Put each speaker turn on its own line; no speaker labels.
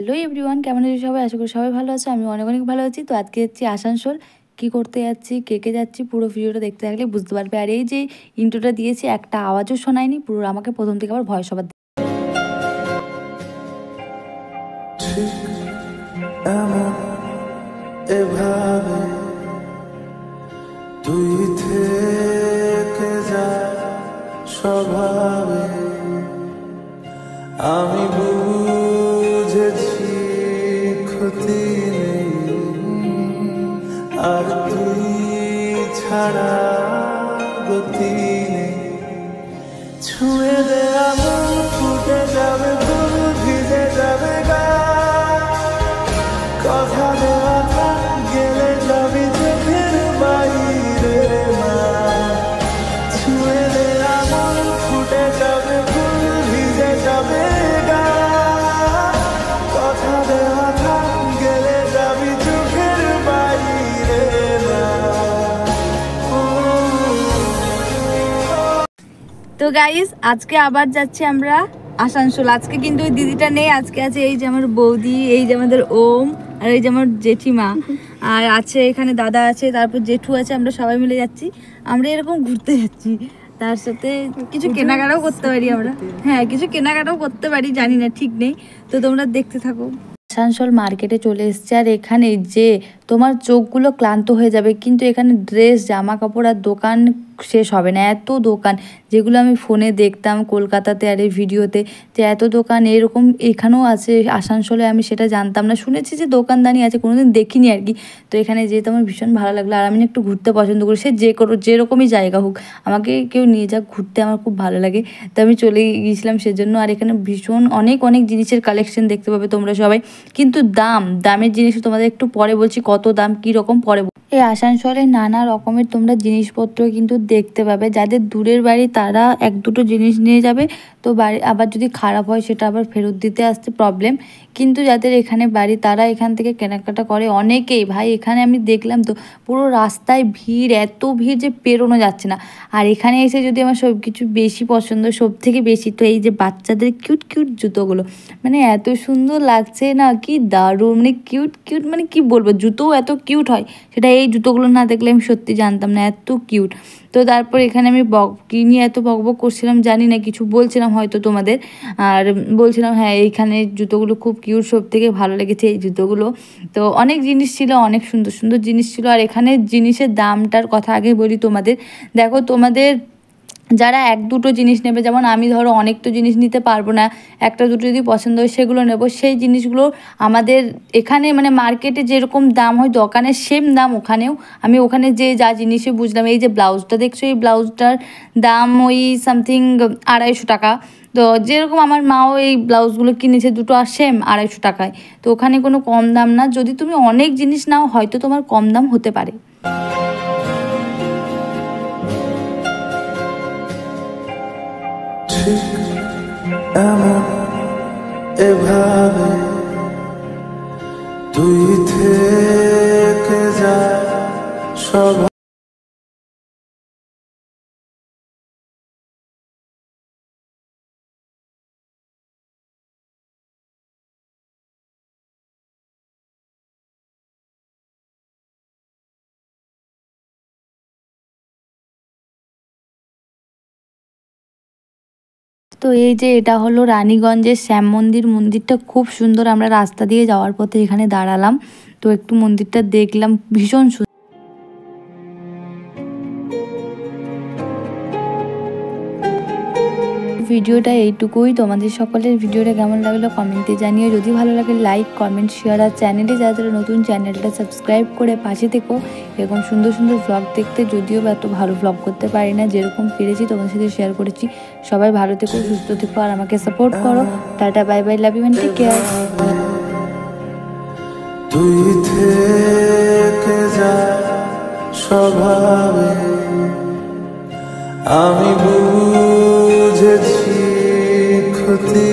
Hello everyone, কেমন আছো সবাই? আশা করি সবাই ভালো আছো। আমি অনেক অনেক ভালো আছি। তো আজকে যাচ্ছি আসানসোল। কি করতে যাচ্ছি, কে যাচ্ছি, পুরো ভিডিওটা দেখতে থাকলে বুঝতে পারবে। আর এই যে ইন্ট্রোটা দিয়েছি, একটা আওয়াজও শোনায়নি, পুরো আমাকে প্রথম থেকে আবার ভয়েস ওভার
এভাবে তুই থেকে যা স্বভাবে আমি বুঝেছি ক্ষতি নেই, আর তুই ছাড়া গতি নেই। ছুঁয়ে দে আমল ফুটে যাবে, ফুল ভিজে যাবে গা, কথা দেওয়া গেলে যাবি চোখের বাইরে না। ছুঁয়ে দে আমল ফুটে যাবে, ফুল ভিজে যাবে গা, কথা দেওয়া গেলে যাবি চোখের বাইরে না।
তো গাইস, আজকে আবার যাচ্ছি আমরা আসানসোল। আজকে কিন্তু ওই দিদিটা নেই, আজকে আছে এই যে আমার বৌদি, এই যে আমাদের ওম, আর এই যে আমার জেঠিমা, আর আছে এখানে দাদা আছে, তারপর জেঠু আছে। আমরা সবাই মিলে যাচ্ছি। আমরা এরকম ঘুরতে যাচ্ছি, তার সাথে কিছু কেনাকাটাও করতে পারি আমরা। হ্যাঁ, কিছু কেনাকাটাও করতে পারি, জানি না, ঠিক নেই। তো তোমরা দেখতে থাকো। আসানসোল মার্কেটে চলে এসছে, আর এখানে যে তোমার চোখগুলো ক্লান্ত হয়ে যাবে, কিন্তু এখানে ড্রেস, জামা কাপড় আর দোকান শেষ হবে না। এত দোকান, যেগুলো আমি ফোনে দেখতাম কলকাতাতে আর এই ভিডিওতে, যে এত দোকান এরকম এখানেও আছে আসানসোলে, আমি সেটা জানতাম না। শুনেছি যে দোকানদানি আছে, কোনোদিন দেখিনি আর কি। তো এখানে যেতে আমার ভীষণ ভালো লাগলো। আর আমি একটু ঘুরতে পছন্দ করি, সে যেরকমই জায়গা হোক, আমাকে কেউ নিয়ে যাক ঘুরতে, আমার খুব ভালো লাগে। তো আমি চলে গিয়েছিলাম সেজন্য। আর এখানে ভীষণ অনেক জিনিসের কালেকশন দেখতে পাবে তোমরা সবাই, কিন্তু দামের জিনিস তোমাদের একটু পরে বলছি, কত দাম কী রকম পরে। এই আসানসোলে নানা রকমের তোমরা জিনিসপত্র কিন্তু দেখতে পাবে। যাদের দূরের বাড়ি তারা এক দুটো জিনিস নিয়ে যাবে, তো বাড়ি আবার যদি খারাপ হয় সেটা আবার ফেরত দিতে আসতে প্রবলেম। কিন্তু যাদের এখানে বাড়ি তারা এখান থেকে কেনাকাটা করে অনেকেই। ভাই, এখানে আমি দেখলাম তো পুরো রাস্তায় ভিড়, এত ভিড় যে পেরোনো যাচ্ছে না। আর এখানে এসে যদি আমার সব কিছু বেশি পছন্দ, সব থেকে বেশি তো এই যে বাচ্চাদের কিউট জুতোগুলো, মানে এত সুন্দর লাগছে না, কি দারুণ, মানে কিউট, মানে কি বলবো, জুতোও এত কিউট হয়, সেটা এই জুতোগুলো না দেখলে আমি সত্যি জানতাম না, এত কিউট। তো তারপর এখানে আমি কি নিয়ে এত বকবক করছিলাম জানি না, কিছু বলছিলাম হয়তো তোমাদের, আর বলছিলাম হ্যাঁ এইখানে জুতোগুলো খুব কিউট, সব থেকে ভালো লেগেছে এই জুতোগুলো। তো অনেক জিনিস ছিল, অনেক সুন্দর জিনিস ছিল। আর এখানে জিনিসের দামটার কথা আগে বলি তোমাদের। দেখো, তোমাদের যারা এক দুটো জিনিস নেবে, যেমন আমি ধরো অনেক তো জিনিস নিতে পারবো না, একটা দুটো যদি পছন্দ হয় সেগুলো নেব। সেই জিনিসগুলো আমাদের এখানে মানে মার্কেটে যেরকম দাম হয় দোকানে, সেম দাম ওখানেও। আমি ওখানে যে যা জিনিসে বুঝলাম, এই যে ব্লাউজটা দেখছো, এই ব্লাউজটার দাম ওই সামথিং 250 টাকা। তো যেরকম আমার মাও এই ব্লাউজগুলো কিনেছে দুটো, আর সেম 250 টাকায়। তো ওখানে কোনো কম দাম না। যদি তুমি অনেক জিনিস নাও হয়তো তোমার কম দাম হতে পারে।
এমন এভাবে তুই থেকে যা স্বভাব।
তো এই যে এটা হলো রানীগঞ্জের শ্যাম মন্দিরটা খুব সুন্দর। আমরা রাস্তা দিয়ে যাওয়ার পথে এখানে দাঁড়ালাম, তো একটু মন্দিরটা দেখলাম, ভীষণ সুন্দর। ভিডিওটা এইটুকুই। তোমাদের সকলের ভিডিওটা কেমন লাগলো কমেন্টে জানিও। যদি ভালো লাগে লাইক, কমেন্ট, শেয়ার, আর চ্যানেলে যারা নতুন চ্যানেলটা সাবস্ক্রাইব করে পাশে থেকো এরকম সুন্দর ভ্লগ দেখতে। যদিও এত ভালো ভ্লগ করতে পারি না, যেরকম পেরেছি তোমাদের সাথে শেয়ার করেছি। সবাই ভালো থেকো, সুস্থ থেকো, আর আমাকে সাপোর্ট করো। Tata, bye bye, love you and take care.
তুই থেকে যা স্বভাবে আমি বুঝেছি ক্ষতি